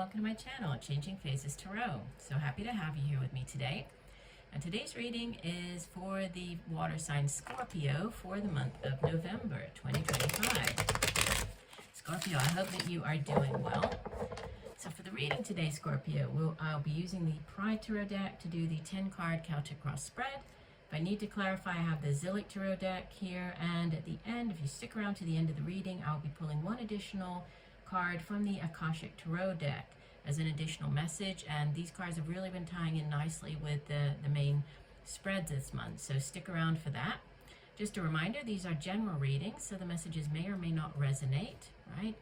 welcome to my channel, Changing Phases Tarot. So happy to have you here with me today. And today's reading is for the water sign Scorpio for the month of November 2025. Scorpio, I hope that you are doing well. So for the reading today, Scorpio, I'll be using the Pride Tarot deck to do the 10-card Celtic Cross spread. If I need to clarify, I have the Zillich Tarot deck here, and at the end, if you stick around to the end of the reading, I'll be pulling one additional card from the Akashic Tarot deck as an additional message, and these cards have really been tying in nicely with the main spreads this month, so stick around for that. Just a reminder, these are general readings, so the messages may or may not resonate, right?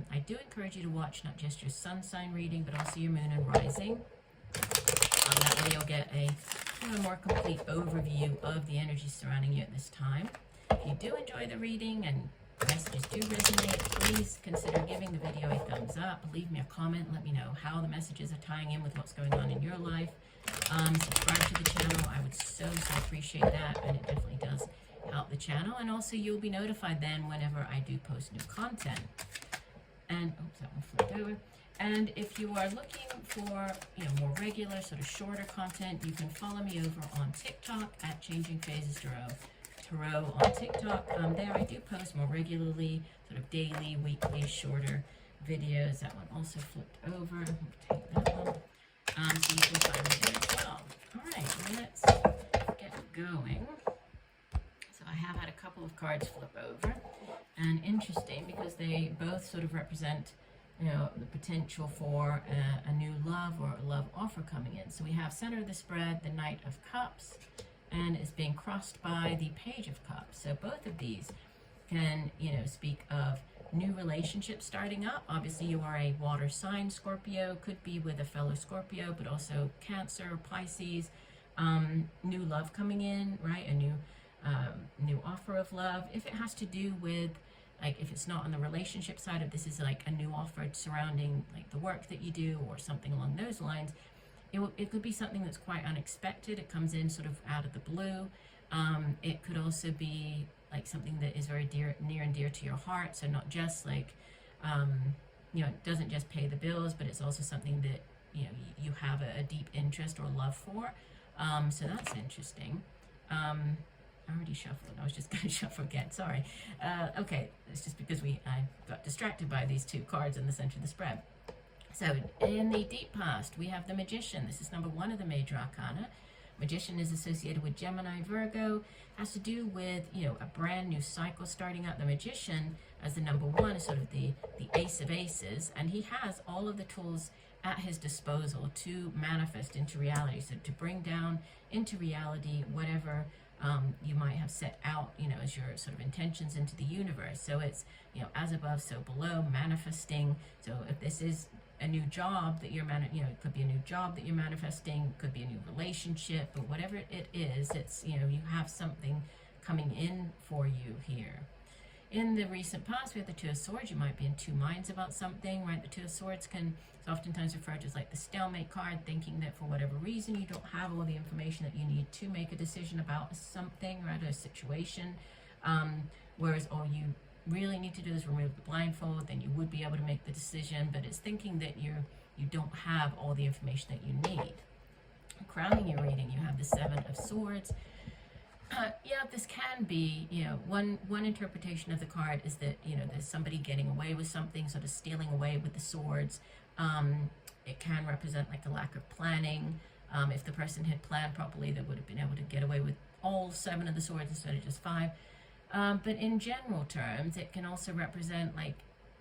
I do encourage you to watch not just your sun sign reading, but also your moon and rising. That way you'll get a more complete overview of the energy surrounding you at this time. If you do enjoy the reading and messages do resonate, please consider giving the video a thumbs up. Leave me a comment, let me know how the messages are tying in with what's going on in your life. Subscribe to the channel, I would so appreciate that, and it definitely does help the channel. And also you'll be notified then whenever I do post new content. And oops, that one flipped over. And if you are looking for more regular, sort of shorter content, you can follow me over on TikTok at Changing Phases Tarot on TikTok. There I do post more regularly, sort of daily, weekly, shorter videos. That one also flipped over. I'll take that one. So you can find me there as well. All right, let's get going. So I have had a couple of cards flip over, and interesting because they both sort of represent the potential for a new love or a love offer coming in. So we have center of the spread, the Knight of Cups, and it's being crossed by the Page of Cups. So both of these can, speak of new relationships starting up. Obviously, you are a water sign, Scorpio, could be with a fellow Scorpio, but also Cancer, Pisces, new love coming in, right? A new offer of love. If it has to do with, if it's not on the relationship side, if this is like a new offer surrounding like the work that you do or something along those lines, it could be something that's quite unexpected. It comes in sort of out of the blue. It could also be like something that is very near and dear to your heart. So not just like, it doesn't just pay the bills, but it's also something that, you have a deep interest or love for. So that's interesting. I already shuffled. I was just going to shuffle again. Sorry. Okay. It's just because I got distracted by these two cards in the center of the spread. So in the deep past, we have the Magician. This is number 1 of the major arcana. Magician is associated with Gemini, Virgo, has to do with, a brand new cycle starting out. The Magician, as the number 1, is sort of the ace of aces, and he has all of the tools at his disposal to manifest into reality. So to bring down into reality whatever you might have set out, as your sort of intentions into the universe. So it's, as above, so below, manifesting. So if this is a new job that you're it could be a new job that you're manifesting, could be a new relationship, but whatever it is, it's, you have something coming in for you here. In the recent past, we have the Two of Swords. You might be in two minds about something, right? The Two of Swords is oftentimes referred to as like the stalemate card, thinking that for whatever reason you don't have all the information that you need to make a decision about something, right, a situation, whereas all you really need to do is remove the blindfold, then you would be able to make the decision, but it's thinking that you don't have all the information that you need. Crowning your reading, you have the Seven of Swords. This can be, one interpretation of the card is that, there's somebody getting away with something, sort of stealing away with the swords. It can represent like a lack of planning. If the person had planned properly, they would have been able to get away with all 7 of the swords instead of just 5. But in general terms, it can also represent like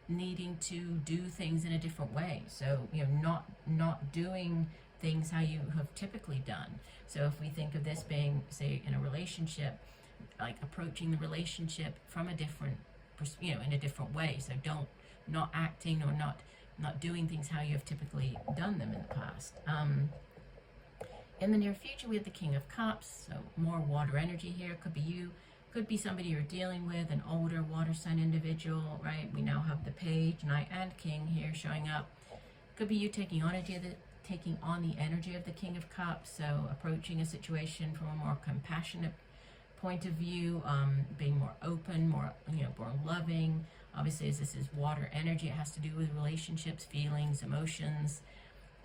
needing to do things in a different way. So, not doing things how you have typically done. So if we think of this being, say, in a relationship, like approaching the relationship from a different, in a different way. So not acting or not doing things how you have typically done them in the past. In the near future, we have the King of Cups, so more water energy here. Could be you, could be somebody you're dealing with, an older water sign individual, right? We now have the Page, Knight, and King here showing up. Could be you taking on the energy of the King of Cups, so approaching a situation from a more compassionate point of view, being more open, more loving, Obviously, as this is water energy, it has to do with relationships, feelings, emotions.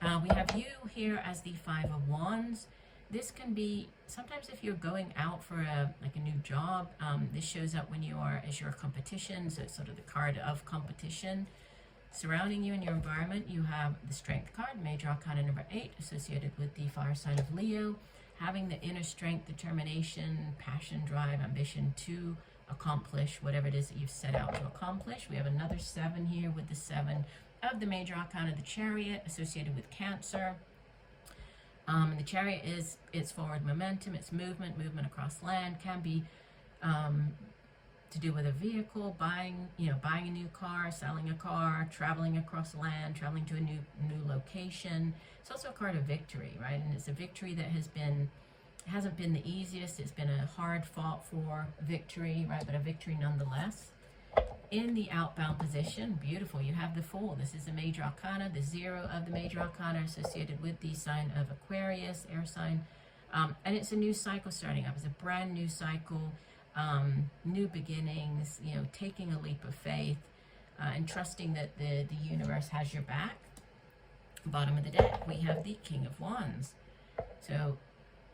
We have you here as the Five of Wands. This can be, sometimes if you're going out for a new job, this shows up when you are, as your competition, so it's sort of the card of competition. Surrounding you in your environment, you have the Strength card, Major Arcana number 8, associated with the fire sign of Leo, having the inner strength, determination, passion, drive, ambition to accomplish whatever it is that you've set out to accomplish. We have another 7 here with the 7 of the Major Arcana, the Chariot, associated with Cancer. And the Chariot is its forward momentum, its movement across land, can be to do with a vehicle, buying a new car, selling a car, traveling across land, traveling to a new location. It's also a card of victory, right? And it's a victory that hasn't been the easiest. It's been a hard fought for victory, right? But a victory nonetheless. In the outbound position, beautiful, you have the Fool. This is the Major Arcana, the 0 of the Major Arcana, associated with the sign of Aquarius, air sign. And it's a new cycle starting up. It's a brand new cycle. New beginnings, taking a leap of faith, and trusting that the universe has your back. Bottom of the deck, we have the King of Wands. So,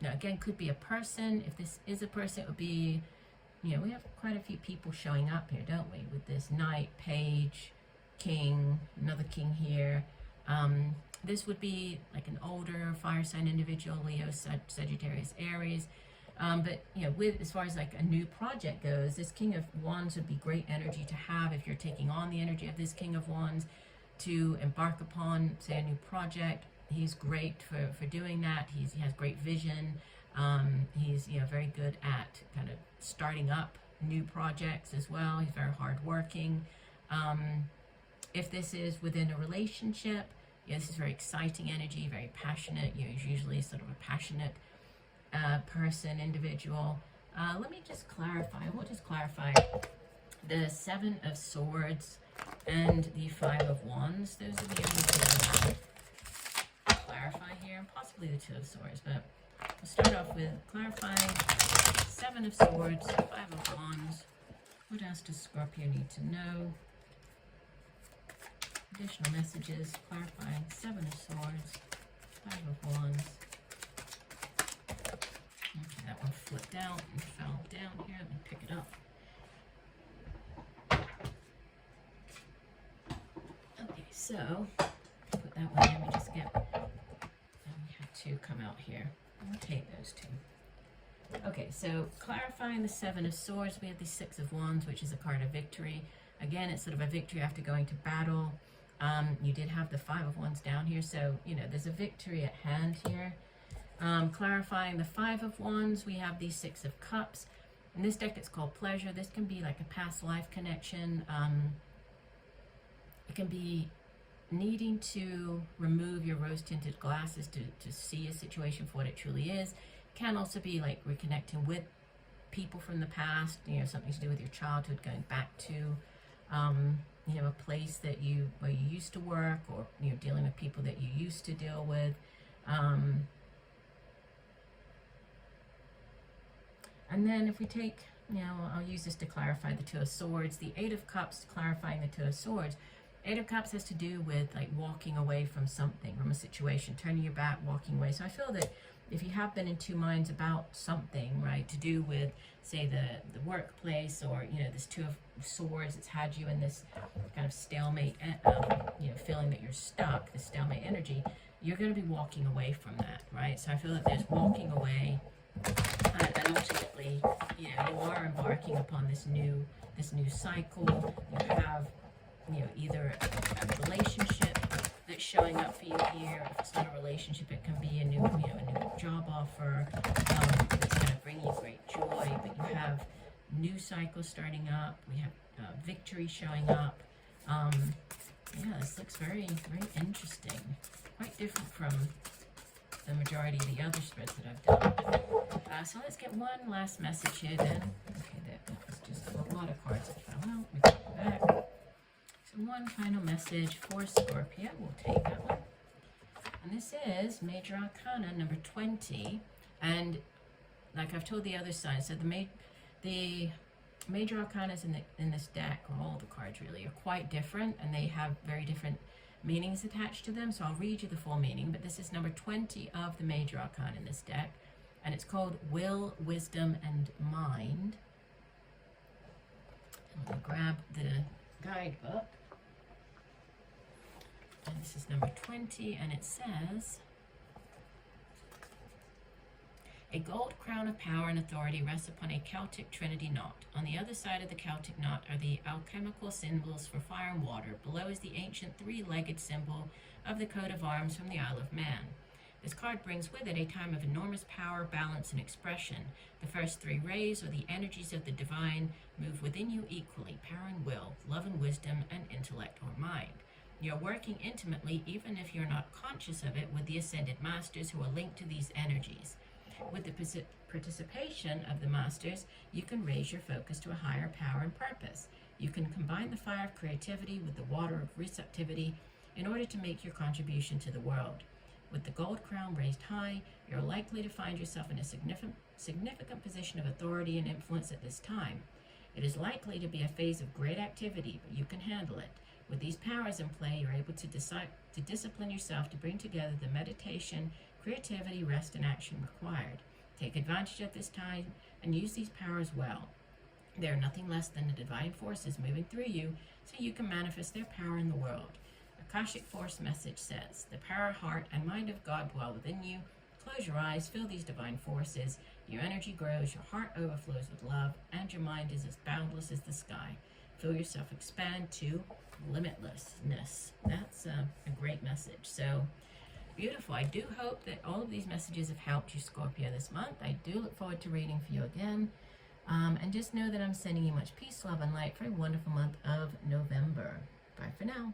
now again, could be a person. If this is a person, it would be, we have quite a few people showing up here, don't we? With this Knight, Page, King, another King here. This would be like an older fire sign individual, Leo, Sagittarius, Aries. But with as far as like a new project goes, this King of Wands would be great energy to have if you're taking on the energy of this King of Wands to embark upon, say, a new project. He's great for doing that. He has great vision. He's very good at kind of starting up new projects as well. He's very hardworking. If this is within a relationship, this is very exciting energy, very passionate. He's usually sort of a passionate person, individual. Let me just clarify. We'll just clarify the 7 of Swords and the 5 of Wands. Those are the only 2 to clarify here, possibly the 2 of Swords, but we'll start off with clarifying 7 of Swords, 5 of Wands. What else does Scorpio need to know? Additional messages, clarifying 7 of Swords, 5 of Wands. Okay, that one flipped out and fell down here. Let me pick it up. Okay, so put that one in. Let me just get. And we have 2 come out here. I'll take those 2. Okay, so clarifying the 7 of Swords, we have the 6 of Wands, which is a card of victory. Again, it's sort of a victory after going to battle. You did have the 5 of Wands down here, so there's a victory at hand here. Clarifying the 5 of Wands, we have the 6 of Cups. In this deck, it's called Pleasure. This can be like a past life connection. It can be needing to remove your rose-tinted glasses to see a situation for what it truly is. It can also be like reconnecting with people from the past, something to do with your childhood, going back to, a place that where you used to work, or, dealing with people that you used to deal with. And then if we take, I'll use this to clarify the 2 of Swords. The 8 of Cups, clarifying the 2 of Swords. 8 of Cups has to do with like walking away from something, from a situation, turning your back, walking away. So I feel that if you have been in 2 minds about something, right, to do with, say, the workplace, or, this 2 of Swords, it's had you in this kind of stalemate, feeling that you're stuck, this stalemate energy, you're going to be walking away from that, right? So I feel that there's walking away. And ultimately, you are embarking upon this new cycle. You have, either a relationship that's showing up for you here. If it's not a relationship, it can be a new job offer that's going to bring you great joy. But you have new cycles starting up. We have victory showing up. This looks very, very interesting. Quite different from the majority of the other spreads that I've done. So let's get one last message here then. Okay, that was just a lot of cards that fell out. We put it back. So one final message for Scorpio. We'll take that one. And this is Major Arcana number 20. And like I've told the other side, so the Major arcanas in this deck, or all the cards really, are quite different, and they have very different meanings attached to them. So I'll read you the full meaning, but this is number 20 of the major arcana in this deck, and it's called Will, Wisdom, and Mind. I'm going to grab the guidebook, and this is number 20, and it says, a gold crown of power and authority rests upon a Celtic trinity knot. On the other side of the Celtic knot are the alchemical symbols for fire and water. Below is the ancient three-legged symbol of the coat of arms from the Isle of Man. This card brings with it a time of enormous power, balance, and expression. The first three rays, or the energies of the divine, move within you equally: power and will, love and wisdom, and intellect or mind. You're working intimately, even if you're not conscious of it, with the Ascended Masters who are linked to these energies. With the participation of the Masters, you can raise your focus to a higher power and purpose. You can combine the fire of creativity with the water of receptivity in order to make your contribution to the world. With the gold crown raised high, you're likely to find yourself in a significant position of authority and influence at this time. It is likely to be a phase of great activity, but you can handle it. With these powers in play, you're able to discipline yourself to bring together the meditation, creativity, rest, and action required. Take advantage of this time and use these powers well. They are nothing less than the divine forces moving through you, so you can manifest their power in the world. Akashic Force message says, the power, heart, and mind of God dwell within you. Close your eyes, feel these divine forces. Your energy grows, your heart overflows with love, and your mind is as boundless as the sky. Feel yourself expand to limitlessness. That's a great message. So beautiful. I do hope that all of these messages have helped you, Scorpio, this month. I do look forward to reading for you again. And just know that I'm sending you much peace, love, and light for a wonderful month of November. Bye for now.